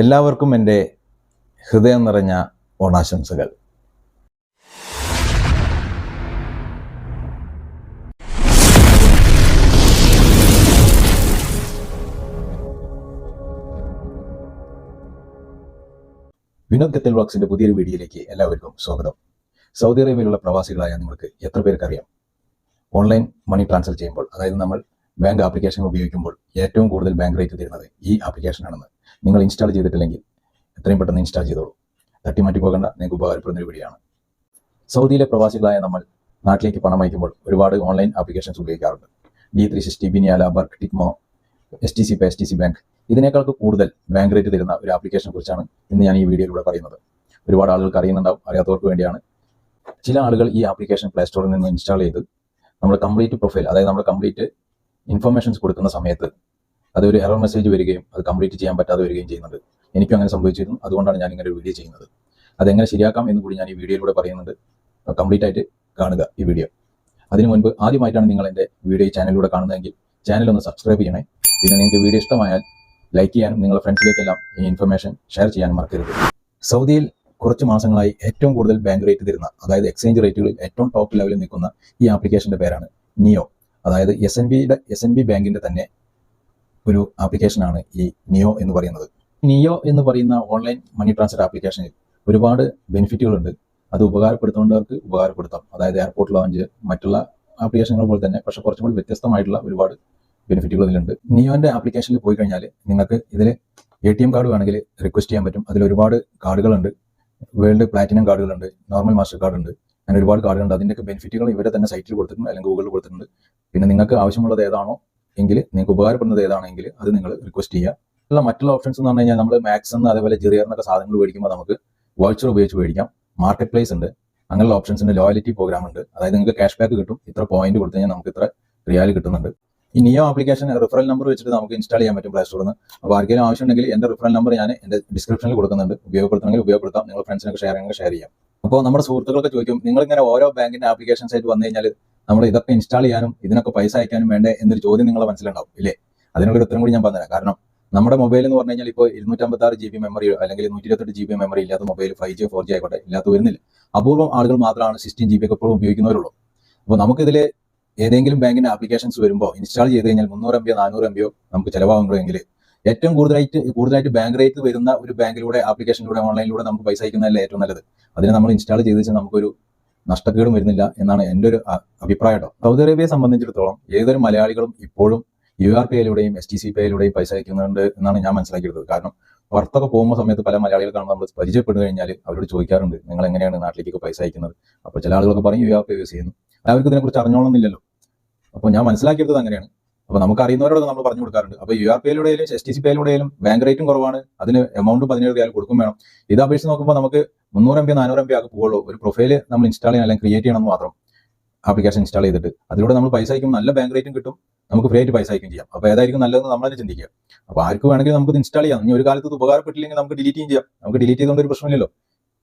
എല്ലാവർക്കും എൻ്റെ ഹൃദയം നിറഞ്ഞ ഓണാശംസകൾ. വിനോദ് ഖത്തൽ വ്ളോഗ്സിന്റെ പുതിയൊരു വീഡിയോയിലേക്ക് എല്ലാവർക്കും സ്വാഗതം. സൗദി അറേബ്യയിലുള്ള പ്രവാസികളായ നിങ്ങൾക്ക് എത്ര പേർക്കറിയാം, ഓൺലൈൻ മണി ട്രാൻസ്ഫർ ചെയ്യുമ്പോൾ, അതായത് നമ്മൾ ബാങ്ക് ആപ്ലിക്കേഷൻ ഉപയോഗിക്കുമ്പോൾ ഏറ്റവും കൂടുതൽ ബാങ്ക് റേറ്റ് തരുന്നത് ഈ ആപ്ലിക്കേഷനാണെന്ന്. നിങ്ങൾ ഇൻസ്റ്റാൾ ചെയ്തിട്ടില്ലെങ്കിൽ എത്രയും പെട്ടെന്ന് ഇൻസ്റ്റാൾ ചെയ്തോളൂ. തട്ടിമാറ്റി പോകേണ്ട, നിങ്ങൾക്ക് ഉപകാരപ്പെടുന്ന ഒരു വീഡിയോയാണ്. സൗദിയിലെ പ്രവാസികളായ നമ്മൾ നാട്ടിലേക്ക് പണം അയക്കുമ്പോൾ ഒരുപാട് ഓൺലൈൻ ആപ്ലിക്കേഷൻസ് ഉപയോഗിക്കാറുണ്ട്. D360, ബിനിയാല, ബർക്ക്, ടിക്മോ, STC പേ, STC ബാങ്ക്. ഇതിനേക്കാൾക്ക് കൂടുതൽ ബാങ്ക് റേറ്റ് തരുന്ന ഒരു ആപ്ലിക്കേഷനെ കുറിച്ചാണ് ഇന്ന് ഞാൻ ഈ വീഡിയോയിലൂടെ പറയുന്നത്. ഒരുപാട് ആളുകൾക്ക് അറിയുന്നുണ്ടാവും, അറിയാത്തവർക്ക് വേണ്ടിയാണ്. ചില ആളുകൾ ഈ ആപ്ലിക്കേഷൻ പ്ലേ സ്റ്റോറിൽ നിന്ന് ഇൻസ്റ്റാൾ ചെയ്ത് നമ്മുടെ കംപ്ലീറ്റ് പ്രൊഫൈൽ, അതായത് നമ്മുടെ കംപ്ലീറ്റ് ഇൻഫർമേഷൻസ് കൊടുക്കുന്ന സമയത്ത് അതൊരു എറർ മെസ്സേജ് വരികയും അത് കംപ്ലീറ്റ് ചെയ്യാൻ പറ്റാതെ വരികയും ചെയ്യുന്നുണ്ട്. എനിക്കും അങ്ങനെ സംഭവിച്ചിരുന്നു. അതുകൊണ്ടാണ് ഞാൻ ഇങ്ങനെ ഒരു വീഡിയോ ചെയ്യുന്നത്. അതെങ്ങനെ ശരിയാക്കാം എന്ന് കൂടി ഞാൻ ഈ വീഡിയോയിലൂടെ പറയുന്നുണ്ട്. കംപ്ലീറ്റ് ആയിട്ട് കാണുക ഈ വീഡിയോ. അതിനു മുൻപ് ആദ്യമായിട്ടാണ് നിങ്ങൾ എൻ്റെ വീഡിയോ ഈ ചാനലിലൂടെ കാണുന്നതെങ്കിൽ ചാനൽ ഒന്ന് സബ്സ്ക്രൈബ് ചെയ്യണേ. പിന്നെ നിങ്ങൾക്ക് വീഡിയോ ഇഷ്ടമായാൽ ലൈക്ക് ചെയ്യാനും നിങ്ങളുടെ ഫ്രണ്ട്സിലേക്കെല്ലാം ഈ ഇൻഫർമേഷൻ ഷെയർ ചെയ്യാനും മറക്കരുത്. സൗദിയിൽ കുറച്ച് മാസങ്ങളായി ഏറ്റവും കൂടുതൽ ബാങ്ക് റേറ്റ് തരുന്ന, അതായത് എക്സ്ചേഞ്ച് റേറ്റുകളിൽ ഏറ്റവും ടോപ്പ് ലെവലിൽ നിൽക്കുന്ന ഈ ആപ്ലിക്കേഷന്റെ പേരാണ് നിയോ. അതായത് SNB ബാങ്കിന്റെ തന്നെ ഒരു ആപ്ലിക്കേഷനാണ് ഈ നിയോ എന്ന് പറയുന്നത്. നിയോ എന്ന് പറയുന്ന ഓൺലൈൻ മണി ട്രാൻസ്ഫർ ആപ്ലിക്കേഷനിൽ ഒരുപാട് ബെനിഫിറ്റുകളുണ്ട്. അത് ഉപകാരപ്പെടുത്തേണ്ടവർക്ക് ഉപകാരപ്പെടുത്താം. അതായത് എയർപോർട്ട് ലോഞ്ച്, മറ്റുള്ള ആപ്ലിക്കേഷനുകൾ പോലെ തന്നെ, പക്ഷെ കുറച്ചും കൂടി വ്യത്യസ്തമായിട്ടുള്ള ഒരുപാട് ബെനിഫിറ്റുകൾ ഇതിലുണ്ട്. നിയോന്റെ ആപ്ലിക്കേഷനിൽ പോയി കഴിഞ്ഞാൽ നിങ്ങൾക്ക് ഇതിൽ ATM കാർഡ് വേണമെങ്കിൽ റിക്വസ്റ്റ് ചെയ്യാൻ പറ്റും. അതിൽ ഒരുപാട് കാർഡുകളുണ്ട്. വേൾഡ് പ്ലാറ്റിനം കാർഡുകളുണ്ട്, നോർമൽ മാസ്റ്റർ കാർഡ് ഉണ്ട്, അങ്ങനെ ഒരുപാട് കാർഡുകളുണ്ട്. അതിൻ്റെയൊക്കെ ബെനിഫിറ്റുകൾ ഇവരെ തന്നെ സൈറ്റിൽ കൊടുത്തിട്ടുണ്ട്, അല്ലെങ്കിൽ ഗൂഗിളിൽ കൊടുത്തിട്ടുണ്ട്. പിന്നെ നിങ്ങൾക്ക് ആവശ്യമുള്ളത് ഏതാണോ എങ്കിൽ, നിങ്ങൾക്ക് ഉപകാരപ്പെടുന്നത് ഏതാണെങ്കിൽ അത് നിങ്ങൾ റിക്വസ്റ്റ് ചെയ്യുക. മറ്റുള്ള ഓപ്ഷൻസ് എന്ന് പറഞ്ഞു കഴിഞ്ഞാൽ നമ്മൾ മാക്സ് എന്ന്, അതേപോലെ ജെറിയർ എന്നൊക്കെ സാധനങ്ങൾ മേടിക്കുമ്പോൾ നമുക്ക് വൗച്ചർ ഉപയോഗിച്ച് മേടിക്കാം. മാർക്കറ്റ് പ്ലേസ് ഉണ്ട്, അങ്ങനെയുള്ള ഓപ്ഷൻസ് ഉണ്ട്. ലോയലിറ്റി പ്രോഗ്രാം ഉണ്ട്, അതായത് നിങ്ങൾക്ക് ക്യാഷ് ബാക്ക് കിട്ടും. ഇത്ര പോയിന്റ് കൊടുത്തു കഴിഞ്ഞാൽ നമുക്ക് ഇത്ര റിയാൽ കിട്ടുന്നുണ്ട്. ഈ നിയോ ആപ്ലിക്കേഷൻ റിഫറൽ നമ്പർ വെച്ചിട്ട് നമുക്ക് ഇൻസ്റ്റാൾ ചെയ്യാൻ പറ്റും പ്ലേ സ്റ്റോറിൽ നിന്ന്. അപ്പോൾ ആർക്കെങ്കിലും ആവശ്യമുണ്ടെങ്കിൽ എൻ്റെ റിഫറൽ നമ്പർ ഞാൻ എൻ്റെ ഡിസ്ക്രിപ്ഷനിൽ കൊടുക്കുന്നുണ്ട്. ഉപയോഗപ്പെടുത്തണമെങ്കിൽ ഉപയോഗപ്പെടുത്താം, നിങ്ങൾ ഫ്രണ്ട്സിനൊക്കെ ഷെയർ ചെയ്യാം. അപ്പോൾ നമ്മുടെ സുഹൃത്തുക്കളൊക്കെ ചോദിക്കും, നിങ്ങളിങ്ങനെ ഓരോ ബാങ്കിന്റെ ആപ്ലിക്കേഷൻസ് ആയിട്ട് വന്നു കഴിഞ്ഞാൽ നമ്മൾ ഇതൊക്കെ ഇൻസ്റ്റാൾ ചെയ്യാനും ഇതിനൊക്കെ പൈസ അയക്കാനും വേണ്ടേ എന്നൊരു ചോദ്യം നിങ്ങളുടെ മനസ്സിലുണ്ടാവും ഇല്ലേ? അതിനുള്ള ഉത്തരം കൂടി ഞാൻ പറഞ്ഞുതരാം. കാരണം നമ്മുടെ മൊബൈൽ എന്ന് പറഞ്ഞു കഴിഞ്ഞാൽ ഇപ്പോൾ 256 GB മെമ്മറിയോ അല്ലെങ്കിൽ 128 GB മെമ്മറി ഇല്ലാത്ത മൊബൈൽ 5G 4G ആയിക്കോട്ടെ ഇല്ലാത്ത വരുന്നില്ല. അപൂർവം ആളുകൾ മാത്രമാണ് 16 GB ഒക്കെ എപ്പോഴും ഉപയോഗിക്കുന്നവരുള്ളൂ. അപ്പോൾ നമുക്കിതിൽ ഏതെങ്കിലും ബാങ്കിന്റെ ആപ്ലിക്കേഷൻസ് വരുമ്പോൾ ഇൻസ്റ്റാൾ ചെയ്ത് കഴിഞ്ഞാൽ 300 MB 400 MB നമുക്ക് ചിലവാകുമ്പോഴെങ്കിൽ ഏറ്റവും കൂടുതലായിട്ട് ബാങ്ക് റേറ്റ് വരുന്ന ഒരു ബാങ്കിലൂടെ, ആപ്ലിക്കേഷനിലൂടെ, ഓൺലൈനിലൂടെ നമുക്ക് പൈസ അയക്കുന്നതല്ലേ ഏറ്റവും നല്ലത്. അതിന് നമ്മൾ ഇൻസ്റ്റാൾ ചെയ്ത് വെച്ചാൽ നമുക്കൊരു നഷ്ടക്കേടും വരുന്നില്ല എന്നാണ് എൻ്റെ ഒരു അഭിപ്രായം. സൗദി അറേബ്യയെ സംബന്ധിച്ചിടത്തോളം ഏതൊരു മലയാളികളും ഇപ്പോഴും URP യിലൂടെയും STC പേയിലൂടെയും പൈസ അയക്കുന്നുണ്ട് എന്നാണ് ഞാൻ മനസ്സിലാക്കിയെടുത്തത്. കാരണം പുറത്തൊക്കെ പോകുന്ന സമയത്ത് പല മലയാളികൾ കാണുമ്പോൾ നമ്മൾ പരിചയപ്പെട്ടു കഴിഞ്ഞാൽ അവരോട് ചോദിക്കാറുണ്ട്, നിങ്ങൾ എങ്ങനെയാണ് നാട്ടിലേക്ക് പൈസ അയക്കുന്നത്? അപ്പോൾ ചില ആളുകളൊക്കെ പറയും URP യൂസ് ചെയ്യുന്നു. അവർക്ക് ഇതിനെക്കുറിച്ച് അറിഞ്ഞോളന്നില്ലല്ലോ. അപ്പോൾ ഞാൻ മനസ്സിലാക്കിയെടുത്തത് അങ്ങനെയാണ്. അപ്പോൾ നമുക്ക് അറിയുന്നവരോട് നമ്മൾ പറഞ്ഞു കൊടുക്കാറുണ്ട്. അപ്പോൾ URP യിലൂടെയും STC പേയിലൂടെയും ബാങ്ക് റേറ്റും കുറവാണ്, അതിന് എമൗണ്ട് 17 റിയാൽ കൊടുക്കും വേണം. ഇത് അപേക്ഷിച്ച് നോക്കുമ്പോൾ നമുക്ക് 300 MB 400 MB ആകെ പോകുള്ളൂ. ഒരു പ്രൊഫൈൽ നമ്മൾ ഇൻസ്റ്റാൾ ചെയ്യണം, അല്ലെങ്കിൽ ക്രിയേറ്റ് ചെയ്യണമെന്ന് മാത്രം. ആപ്ലിക്കേഷൻ ഇൻസ്റ്റാൾ ചെയ്തിട്ട് അതിലൂടെ നമ്മൾ പൈസ അയക്കും, നല്ല ബാങ്ക് റേറ്റും കിട്ടും, നമുക്ക് ഫ്രീ ആയിട്ട് പൈസ അയക്കും ചെയ്യാം. അപ്പോൾ ഏതായിരിക്കും നല്ലതെന്ന് നമ്മൾ തന്നെ ചിന്തിക്കുക. അപ്പോൾ ആർക്ക് വേണമെങ്കിൽ നമുക്ക് ഇൻസ്റ്റാൾ ചെയ്യാം. ഇനി ഒരു കാലത്ത് ഇത് ഉപകാരപ്പെട്ടില്ലെങ്കിൽ നമുക്ക് ഡിലീറ്റ് ചെയ്യാം. നമുക്ക് ഡിലീറ്റ് ചെയ്തുകൊണ്ട് ഒരു പ്രശ്നമില്ലല്ലോ.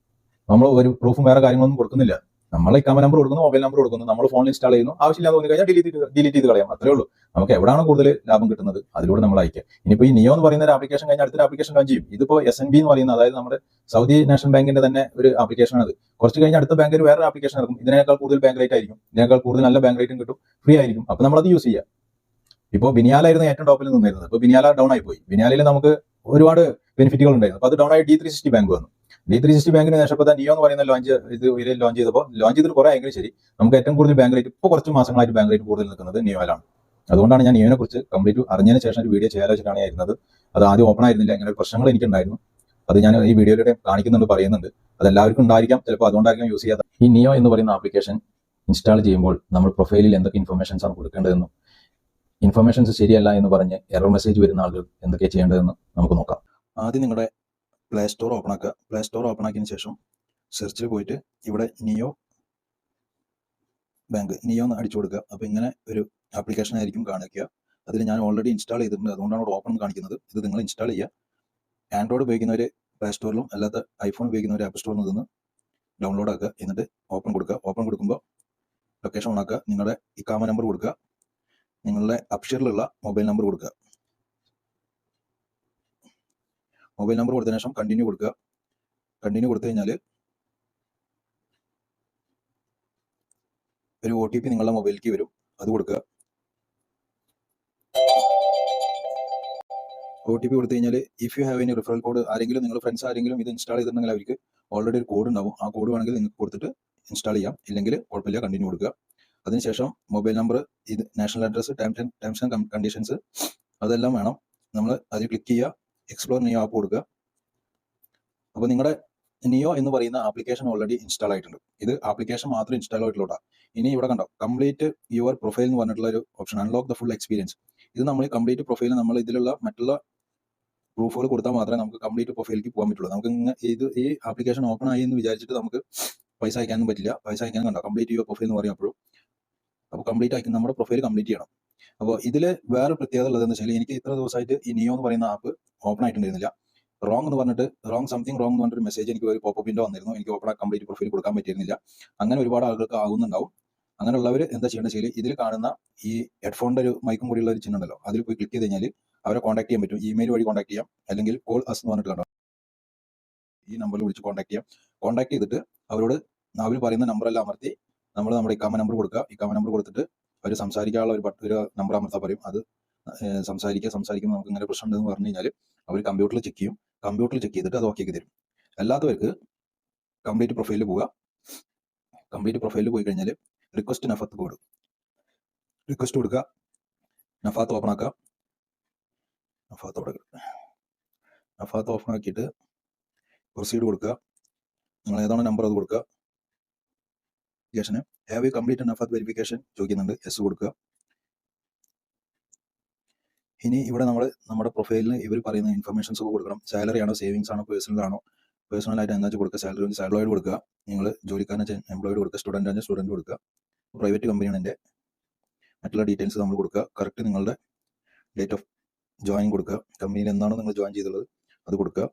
നമ്മൾ ഒരു പ്രൂഫും വേറെ കാര്യങ്ങളൊന്നും കൊടുക്കുന്നില്ല. നമ്മൾ ഇക്കാമ നമ്പർ കൊടുക്കുന്നു, മൊബൈൽ നമ്പർ കൊടുക്കുന്നു, നമ്മൾ ഫോണിൽ ഇൻസ്റ്റാൾ ചെയ്യുന്നു. ആവശ്യമില്ലാതെ തോന്നി കഴിഞ്ഞാൽ ഡിലീറ്റ് ചെയ്ത് കളയാം. അത്രേ ഉള്ളൂ. നമുക്ക് എവിടെയാണോ കൂടുതൽ ലാഭം കിട്ടുന്നത് അതിലൂടെ നമ്മൾ അയക്കുക. ഇനിയിപ്പോൾ ഈ നിയോ എന്ന് പറയുന്ന ഒരു ആപ്ലിക്കേഷൻ കഴിഞ്ഞാൽ അടുത്തൊരു ആപ്ലിക്കേഷൻ ലോഞ്ച് ചെയ്യും. ഇതിപ്പോൾ SNB എന്ന് പറയുന്ന, അതായത് നമ്മുടെ സൗദി നാഷണൽ ബാങ്കിന്റെ തന്നെ ഒരു ആപ്ലിക്കേഷൻ ആണ്. കുറച്ച് കഴിഞ്ഞാൽ അടുത്ത ബാങ്കിന് വേറെ ആപ്ലിക്കേഷൻ ഇറക്കും. ഇതിനേക്കാൾ കൂടുതൽ ബാങ്ക് റേറ്റ് ആയിരിക്കും, ഇതിനേക്കാൾ കൂടുതൽ നല്ല ബാങ്ക് റേറ്റും കിട്ടും, ഫ്രീ ആയിരിക്കും. അപ്പോൾ നമ്മളത് യൂസ് ചെയ്യുക. ഇപ്പോൾ ബിനിയാലായിരുന്നു ഏറ്റവും ടോപ്പിൽ നിന്നിരുന്നത്. ഇപ്പോൾ ബിനിയാല ഡൗൺ ആയി പോയി. ബിനിയാലയിൽ നമുക്ക് ഒരുപാട് ബെനിഫിറ്റുകൾ ഉണ്ടായിരുന്നു. അപ്പോൾ അത് ഡൗൺ ആയി D360 ബാങ്ക് വന്നു. D360 ബാങ്കിന് ശേഷം നിയോ എന്ന് പറയുന്ന ലോഞ്ച് ചെയ്തിട്ട് കുറെ ആയെങ്കിലും ശരി, നമുക്ക് ഏറ്റവും കൂടുതൽ ബാങ്ക് റേറ്റ് ഇപ്പോൾ കുറച്ച് മാസങ്ങളായിട്ട് ബാങ്ക് റേറ്റ് കൂടുതൽ നിൽക്കുന്നത് നിയോയിലാണ്. അതുകൊണ്ടാണ് ഞാൻ നിയോനെ കുറിച്ച് കംപ്ലീറ്റ് അറിഞ്ഞതിന് ശേഷം ഒരു വീഡിയോ ചെയ്യാലോചിച്ചിട്ടാണ് ഇരുന്നത്. അത് ആദ്യം ഓപ്പൺ ആയിരുന്നില്ല, അങ്ങനെ ഒരു പ്രശ്നങ്ങൾ എനിക്കുണ്ടായിരുന്നു. അത് ഞാൻ ഈ വീഡിയോയിലൂടെ കാണിക്കുന്നുണ്ട്, പറയുന്നുണ്ട്. അതെല്ലാവർക്കും ഉണ്ടായിരിക്കാം, ചിലപ്പോൾ അതുകൊണ്ടായിരിക്കും യൂസ് ചെയ്യാതെ. ഈ നിയോ എന്ന് പറയുന്ന ആപ്ലിക്കേഷൻ ഇൻസ്റ്റാൾ ചെയ്യുമ്പോൾ നമ്മൾ പ്രൊഫൈലിൽ എന്തൊക്കെ ഇൻഫർമേഷൻസ് ആണ് കൊടുക്കേണ്ടതെന്നും ഇൻഫർമേഷൻസ് ശരിയല്ല എന്ന് പറഞ്ഞ് എറർ മെസ്സേജ് വരുന്ന ആളുകൾ എന്തൊക്കെ ചെയ്യേണ്ടതെന്ന് നമുക്ക് നോക്കാം. ആദ്യം നിങ്ങളുടെ പ്ലേ സ്റ്റോർ ഓപ്പൺ ആക്കുക. പ്ലേ സ്റ്റോർ ഓപ്പൺ ആക്കിയതിന് ശേഷം സെർച്ചിൽ പോയിട്ട് ഇവിടെ നിയോ ബാങ്ക്, നിയോ എന്ന് അടിച്ചു കൊടുക്കുക. അപ്പോൾ ഇങ്ങനെ ഒരു ആപ്ലിക്കേഷൻ ആയിരിക്കും കാണിക്കുക. അതിൽ ഞാൻ ഓൾറെഡി ഇൻസ്റ്റാൾ ചെയ്തിട്ടുണ്ട്, അതുകൊണ്ടാണ് ഇവിടെ ഓപ്പൺ കാണിക്കുന്നത്. ഇത് നിങ്ങൾ ഇൻസ്റ്റാൾ ചെയ്യുക. ആൻഡ്രോയിഡ് ഉപയോഗിക്കുന്നവർ പ്ലേ സ്റ്റോറിലും, അല്ലാത്ത ഐഫോൺ ഉപയോഗിക്കുന്നവർ ആപ്പ് സ്റ്റോറിൽ നിന്ന് ഡൗൺലോഡ് ആക്കുക. എന്നിട്ട് ഓപ്പൺ കൊടുക്കുക. ഓപ്പൺ കൊടുക്കുമ്പോൾ ലൊക്കേഷൻ ഓൺ ആക്കുക. നിങ്ങളുടെ ഇക്കാമ നമ്പർ കൊടുക്കുക, നിങ്ങളുടെ അപ്ഷറിലുള്ള മൊബൈൽ നമ്പർ കൊടുക്കുക. മൊബൈൽ നമ്പർ കൊടുത്തതിന് ശേഷം കണ്ടിന്യൂ കൊടുക്കുക. കണ്ടിന്യൂ കൊടുത്തു കഴിഞ്ഞാൽ ഒരു OTP നിങ്ങളുടെ മൊബൈലിലേക്ക് വരും, അത് കൊടുക്കുക. OTP കൊടുത്തു കഴിഞ്ഞാൽ if you have any referral code, ആരെങ്കിലും നിങ്ങൾ ഫ്രണ്ട്സ് ആരെങ്കിലും ഇത് ഇൻസ്റ്റാൾ ചെയ്തിട്ടുണ്ടെങ്കിൽ അവർക്ക് ഓൾറെഡി ഒരു കോഡ് ഉണ്ടാവും. ആ കോഡ് വേണമെങ്കിൽ നിങ്ങൾക്ക് കൊടുത്തിട്ട് ഇൻസ്റ്റാൾ ചെയ്യാം, ഇല്ലെങ്കിൽ കുഴപ്പമില്ല, കണ്ടിന്യൂ കൊടുക്കുക. അതിനുശേഷം മൊബൈൽ നമ്പർ, ഇത് national address, terms and conditions അതെല്ലാം വേണം. നമ്മൾ അതിൽ ക്ലിക്ക് ചെയ്യുക, എക്സ്പ്ലോർ നിയോ ആപ്പ് കൊടുക്കുക. അപ്പോൾ നിങ്ങളുടെ നിയോ എന്ന് പറയുന്ന ആപ്ലിക്കേഷൻ ഓൾറെഡി ഇൻസ്റ്റാൾ ആയിട്ടുണ്ട്. ഇത് ആപ്ലിക്കേഷൻ മാത്രം ഇൻസ്റ്റാൾ ആയിട്ടുള്ളതാണ്. ഇനി ഇവിടെ കണ്ടോ കംപ്ലീറ്റ് യുവർ പ്രൊഫൈൽ എന്ന് പറഞ്ഞിട്ടുള്ള ഒരു option, unlock the full experience. ഇത് നമ്മൾ കംപ്ലീറ്റ് പ്രൊഫൈൽ നമ്മൾ ഇതിലുള്ള മറ്റുള്ള പ്രൂഫുകൾ കൊടുത്താൽ മാത്രമേ നമുക്ക് കംപ്ലീറ്റ് പ്രൊഫൈലിലേക്ക് പോകാൻ പറ്റുള്ളൂ. നമുക്ക് ഈ ആപ്ലിക്കേഷൻ ഓപ്പൺ ആയി എന്ന് വിചാരിച്ചിട്ട് നമുക്ക് പൈസ അയക്കാനും പറ്റില്ല. പൈസ അയക്കാൻ കണ്ടോ കംപ്ലീറ്റ് യുവർ പ്രൊഫൈൽ എന്ന് പറയുമ്പോഴും. അപ്പോൾ കംപ്ലീറ്റ് ആക്കി നമ്മുടെ പ്രൊഫൈൽ കംപ്ലീറ്റ് ചെയ്യണം. അപ്പോൾ ഇതിൽ വേറെ പ്രത്യേകത ഉള്ളതെന്ന് വെച്ചാൽ എനിക്ക് ഇത്ര ദിവസമായിട്ട് ഈ നിയോ എന്ന് പറയുന്ന ആപ്പ് ഓപ്പൺ ആയിട്ടുണ്ടായിരുന്നില്ല. റോങ് എന്ന് പറഞ്ഞിട്ട് സംതിങ് റോങ് എന്ന് പറഞ്ഞിട്ട് മെസ്സേജ് എനിക്ക് ഒരു പോപ്പ് വിൻഡോ വന്നിരുന്നു. എനിക്ക് ഓപ്പൺ കംപ്ലീറ്റ് പ്രൊഫൈൽ കൊടുക്കാൻ പറ്റിയിരുന്നില്ല. അങ്ങനെ ഒരുപാട് ആളുകൾക്ക് ആകുന്നുണ്ടാവും. അങ്ങനെയുള്ളവർ എന്താ ചെയ്യേണ്ടത് വെച്ചാൽ ഇതിൽ കാണുന്ന ഈ ഹെഡ്ഫോണിന്റെ ഒരു മൈക്കും കൂടിയുള്ള ഒരു ചിഹ്നം ഉണ്ടല്ലോ, അതിൽ പോയി ക്ലിക്ക് ചെയ്ത് കഴിഞ്ഞാൽ അവരെ കോൺടാക്ട് ചെയ്യാൻ പറ്റും. ഇമെയിൽ വഴി കോൺടാക്ട് ചെയ്യാം, അല്ലെങ്കിൽ കോൾ അസ് എന്ന് പറഞ്ഞിട്ട് കണ്ടോ ഈ നമ്പറിൽ വിളിച്ച് കോൺടാക്ട് ചെയ്യാം. കോൺടാക്ട് ചെയ്തിട്ട് അവരോട് അവർ പറയുന്ന നമ്പറെല്ലാം അമർത്തി നമ്മുടെ ഇക്കാമ നമ്പർ കൊടുക്കുക. ഇക്കാമ നമ്പർ കൊടുത്തിട്ട് അവർ സംസാരിക്കാനുള്ള ഒരു നമ്പർ അമർത്താൻ പറയും. അത് സംസാരിക്കുമ്പോൾ നമുക്ക് ഇങ്ങനെ പ്രശ്നം ഉണ്ടെന്ന് പറഞ്ഞു കഴിഞ്ഞാൽ അവർ കമ്പ്യൂട്ടറിൽ ചെക്ക് ചെയ്യും. കമ്പ്യൂട്ടറിൽ ചെക്ക് ചെയ്തിട്ട് അത് ഓക്കെ ആക്കി തരും. അല്ലാത്തവർക്ക് കംപ്ലീറ്റ് പ്രൊഫൈലിൽ പോവുക. കംപ്ലീറ്റ് പ്രൊഫൈലിൽ പോയി കഴിഞ്ഞാൽ റിക്വസ്റ്റ് നഫത്ത് കോഡ് റിക്വസ്റ്റ് കൊടുക്കുക. നഫാത്ത് ഓപ്പൺ ആക്കുക. നഫാത്ത് ഓപ്പൺ ആക്കിയിട്ട് പ്രൊസീഡ് കൊടുക്കുക. നിങ്ങൾ ഏതാണ് നമ്പർ അത് കൊടുക്കുക. ഹാവ് യു കംപ്ലീറ്റ് നഫാത്ത് വെരിഫിക്കേഷൻ ചോദിക്കുന്നുണ്ട്, യെസ് കൊടുക്കുക. ഇനി ഇവിടെ നമ്മുടെ പ്രൊഫൈലിന് ഇവർ പറയുന്ന ഇൻഫർമേഷൻസ് ഒക്കെ കൊടുക്കണം. സാലറി ആണോ, സേവിങ്സ് ആണോ, പേഴ്സണൽ ആയിട്ട് എന്താ കൊടുക്കുക. സാലറി സാലറോയിഡ് കൊടുക്കുക. നിങ്ങൾ ജോലിക്കാരനെ എംപ്ലോയിഡ് കൊടുക്കുക. സ്റ്റുഡൻ്റ് ആണ് സ്റ്റുഡൻറ്റ് കൊടുക്കുക. പ്രൈവറ്റ് കമ്പനിയാണ് എൻ്റെ മറ്റുള്ള ഡീറ്റെയിൽസ് നമ്മൾ കൊടുക്കുക. കറക്റ്റ് നിങ്ങളുടെ ഡേറ്റ് ഓഫ് ജോയിൻ കൊടുക്കുക. കമ്പനിയിൽ എന്താണോ നിങ്ങൾ ജോയിൻ ചെയ്തുള്ളത് അത് കൊടുക്കുക.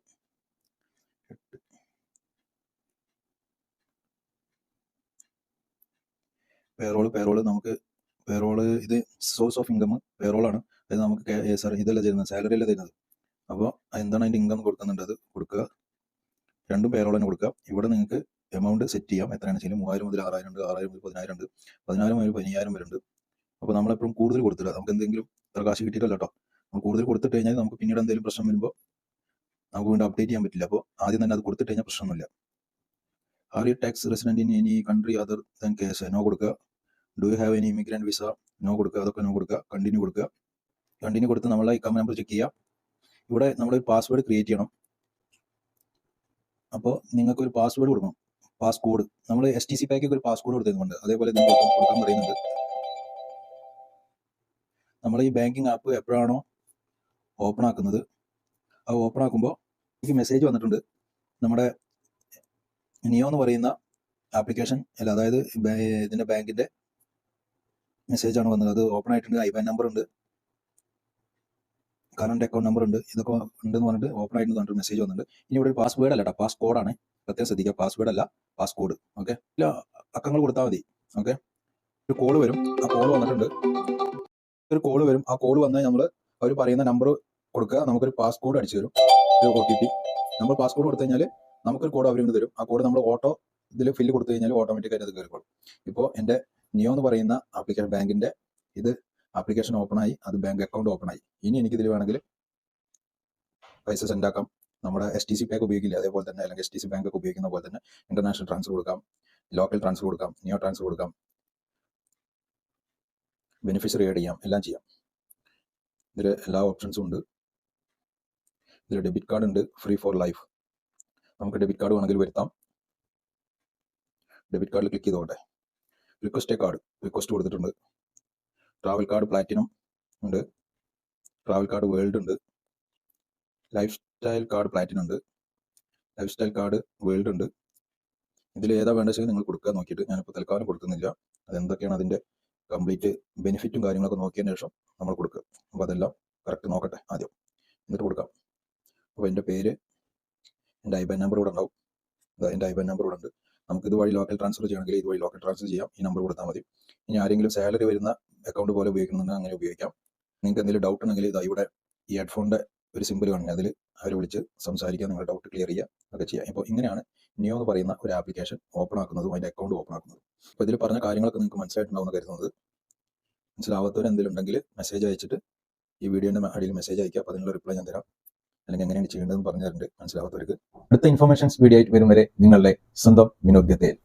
പേറോള് ഇത് സോഴ്സ് ഓഫ് ഇൻകം പേറോളാണ്. അത് നമുക്ക് ഇതല്ല തരുന്നത്, സാലറി അല്ല തരുന്നത്. അപ്പോൾ എന്താണ് അതിൻ്റെ ഇൻകം കൊടുക്കുന്നുണ്ട് അത് കൊടുക്കുക. രണ്ടും പേറോൾ തന്നെ കൊടുക്കുക. ഇവിടെ നിങ്ങൾക്ക് എമൗണ്ട് സെറ്റ് ചെയ്യാം, എത്രയാണെന്ന് വെച്ചാൽ 3000 മുതൽ 6000 ഉണ്ട്, 6000 മുതൽ 10000 ഉണ്ട്, 10000 മുതൽ 15000 വരുന്നുണ്ട്. അപ്പോൾ നമ്മളെപ്പോഴും കൂടുതൽ കൊടുത്തില്ല, നമുക്ക് എന്തെങ്കിലും ഇത്ര കാശ് കിട്ടിയിട്ടല്ലോ കേട്ടോ. നമ്മൾ കൂടുതൽ കൊടുത്തിട്ട് കഴിഞ്ഞാൽ നമുക്ക് പിന്നീട് എന്തെങ്കിലും പ്രശ്നം വരുമ്പോൾ നമുക്ക് വീണ്ടും അപ്ഡേറ്റ് ചെയ്യാൻ പറ്റില്ല. അപ്പോൾ ആദ്യം തന്നെ അത് കൊടുത്തിട്ട് കഴിഞ്ഞാൽ പ്രശ്നമൊന്നുമില്ല. Are you tax resident in any country other than case, no കൊടുക്കുക. Do you have any immigrant visa, no കൊടുക്കുക. അതൊക്കെ നോ കൊടുക്കുക. കണ്ടിന്യൂ കൊടുക്കുക. കണ്ടിന്യൂ കൊടുത്ത് നമ്മളെ ഇൻകം നമ്പർ ചെക്ക് ചെയ്യുക. ഇവിടെ നമ്മളൊരു പാസ്വേഡ് ക്രിയേറ്റ് ചെയ്യണം. അപ്പോൾ നിങ്ങൾക്ക് ഒരു പാസ്വേഡ് കൊടുക്കണം, പാസ്കോഡ്. നമ്മൾ STC പാക്കൊക്കെ ഒരു പാസ്കോഡ് കൊടുത്തിട്ടുണ്ട്, അതേപോലെ കൊടുക്കാൻ പറയുന്നുണ്ട്. നമ്മൾ ഈ ബാങ്കിങ് ആപ്പ് എപ്പോഴാണോ ഓപ്പൺ ആക്കുന്നത്, അത് ഓപ്പൺ ആക്കുമ്പോൾ എനിക്ക് മെസ്സേജ് വന്നിട്ടുണ്ട്. നമ്മുടെ നിയോ എന്ന് പറയുന്ന ആപ്ലിക്കേഷൻ അല്ല, അതായത് ഇതിൻ്റെ ബാങ്കിൻ്റെ മെസ്സേജാണ് വന്നത്. അത് ഓപ്പൺ ആയിട്ടുണ്ട്. IBAN നമ്പർ ഉണ്ട്, കറണ്ട് അക്കൗണ്ട് നമ്പർ ഉണ്ട്, ഇതൊക്കെ ഉണ്ടെന്ന് പറഞ്ഞിട്ട് ഓപ്പൺ ആയിട്ട് പറഞ്ഞിട്ട് മെസ്സേജ് വന്നിട്ടുണ്ട്. ഇനി ഇവിടെ ഒരു പാസ്വേഡ് അല്ല കേട്ടോ, പാസ്കോഡാണ്. പ്രത്യേകം ശ്രദ്ധിക്കുക, പാസ്വേഡ് അല്ല, പാസ്കോഡ്. ഓക്കെ, ഇല്ല അക്കങ്ങൾ കൊടുത്താൽ മതി. ഓക്കെ, ഒരു കോള് വരും, ആ കോള് വന്നിട്ടുണ്ട്. ഒരു കോള് വരും, ആ കോള് വന്നാൽ നമ്മൾ അവർ പറയുന്ന നമ്പർ കൊടുക്കുക. നമുക്കൊരു പാസ്കോഡ് അടിച്ചു തരും, ഒരു OTP. നമ്മൾ പാസ്കോഡ് കൊടുത്തു കഴിഞ്ഞാൽ നമുക്കൊരു കോഡ് അവർ തരും. ആ കോഡ് നമ്മൾ ഇതിൽ ഫില്ല് കൊടുത്തു കഴിഞ്ഞാൽ ഓട്ടോമാറ്റിക്കായിട്ട് അത് കയറിക്കോളും. ഇപ്പോൾ എൻ്റെ നിയോ എന്ന് പറയുന്ന ആപ്ലിക്കേഷൻ ബാങ്കിൻ്റെ ഇത് ആപ്ലിക്കേഷൻ ഓപ്പൺ ആയി, അത് ബാങ്ക് അക്കൗണ്ട് ഓപ്പൺ ആയി. ഇനി എനിക്കിതിൽ വേണമെങ്കിൽ പൈസ സെൻഡ് ആക്കാം. നമ്മുടെ STC പാക്ക് ഉപയോഗിക്കില്ല അതേപോലെ തന്നെ, അല്ലെങ്കിൽ STC ബാങ്ക് ഒക്കെ ഉപയോഗിക്കുന്ന പോലെ തന്നെ ഇന്റർനാഷണൽ ട്രാൻസ്ഫർ കൊടുക്കാം, ലോക്കൽ ട്രാൻസ്ഫർ കൊടുക്കാം, നിയോ ട്രാൻസ്ഫർ കൊടുക്കാം, ബെനിഫിഷ്യറി ആഡ് ചെയ്യാം, എല്ലാം ചെയ്യാം. ഇതിൽ എല്ലാ ഓപ്ഷൻസും ഉണ്ട്. ഇതിൽ ഡെബിറ്റ് കാർഡ് ഉണ്ട്, ഫ്രീ ഫോർ ലൈഫ്. നമുക്ക് ഡെബിറ്റ് കാർഡ് വേണമെങ്കിൽ വരുത്താം. ഡെബിറ്റ് കാർഡിൽ ക്ലിക്ക് ചെയ്തോട്ടെ. റിക്വസ്റ്റ് കാർഡ് റിക്വസ്റ്റ് കൊടുത്തിട്ടുണ്ട്. ട്രാവൽ കാർഡ് പ്ലാറ്റിനം ഉണ്ട്, ട്രാവൽ കാർഡ് വേൾഡ് ഉണ്ട്, ലൈഫ് സ്റ്റൈൽ കാർഡ് പ്ലാറ്റിനം ഉണ്ട്, ലൈഫ് സ്റ്റൈൽ കാർഡ് വേൾഡ് ഉണ്ട്. ഇതിൽ ഏതാ വേണ്ടത് വെച്ചാൽ നിങ്ങൾ കൊടുക്കുക നോക്കിയിട്ട്. ഞാനിപ്പോൾ തൽക്കാലം കൊടുക്കുന്നില്ല. അതെന്തൊക്കെയാണ് അതിൻ്റെ കംപ്ലീറ്റ് ബെനിഫിറ്റും കാര്യങ്ങളൊക്കെ നോക്കിയതിന് ശേഷം നമ്മൾ കൊടുക്കുക. അപ്പോൾ അതെല്ലാം കറക്റ്റ് നോക്കട്ടെ ആദ്യം, എന്നിട്ട് കൊടുക്കാം. അപ്പോൾ എൻ്റെ പേര്, എൻ്റെ IBAN നമ്പർ ഇവിടെ ഉണ്ടാവും. എൻ്റെ IBAN നമ്പർ ഇവിടെ ഉണ്ട്. നമുക്ക് ഇതുവഴി ലോക്കൽ ട്രാൻസ്ഫർ ചെയ്യണമെങ്കിൽ ഇതുവഴി ലോക്കൽ ട്രാൻസ്ഫർ ചെയ്യാം. ഈ നമ്പർ കൊടുത്താൽ മതി. ഇനി ആരെങ്കിലും സാലറി വരുന്ന അക്കൗണ്ട് പോലെ ഉപയോഗിക്കുന്നുണ്ടെങ്കിൽ അങ്ങനെ ഉപയോഗിക്കാം. നിങ്ങൾക്ക് എന്തെങ്കിലും ഡൗട്ട് ഉണ്ടെങ്കിൽ ഇവിടെ ഈ ഹെഡ്ഫോണിൻ്റെ ഒരു സിമ്പിൾ കാണുന്നത് അതിൽ അവരെ വിളിച്ച് സംസാരിക്കുക, നിങ്ങളുടെ ഡൗട്ട് ക്ലിയർ ചെയ്യുക ഒക്കെ ചെയ്യാം. ഇപ്പോൾ ഇങ്ങനെയാണ് നിയോ എന്ന് പറയുന്ന ഒരു ആപ്ലിക്കേഷൻ ഓപ്പൺ ആക്കുന്നതും അതിൻ്റെ അക്കൗണ്ട് ഓപ്പൺ ആക്കുന്നതും. അപ്പോൾ ഇതിൽ പറഞ്ഞ കാര്യങ്ങളൊക്കെ നിങ്ങൾക്ക് മനസ്സിലായിട്ടുണ്ടാവുമെന്ന് കരുതുന്നത്. മനസ്സിലാവാത്തവർ എന്തെങ്കിലും ഉണ്ടെങ്കിൽ മെസ്സേജ് അയച്ചിട്ട് ഈ വീഡിയോൻ്റെ അടിയിൽ മെസ്സേജ് അയക്കുക. അപ്പോൾ അതിനുള്ള റിപ്ലൈ ഞാൻ തരാം, അല്ലെങ്കിൽ എങ്ങനെയാണ് ചെയ്യേണ്ടതെന്ന് പറഞ്ഞു തരുന്നുണ്ട് മനസ്സിലാവാത്തവർക്ക്. അടുത്ത ഇൻഫർമേഷൻസ് വീഡിയോ ആയിട്ട് വരും വരെ നിങ്ങളുടെ സ്വന്തം വിനോദ് ഗത്തേൽ.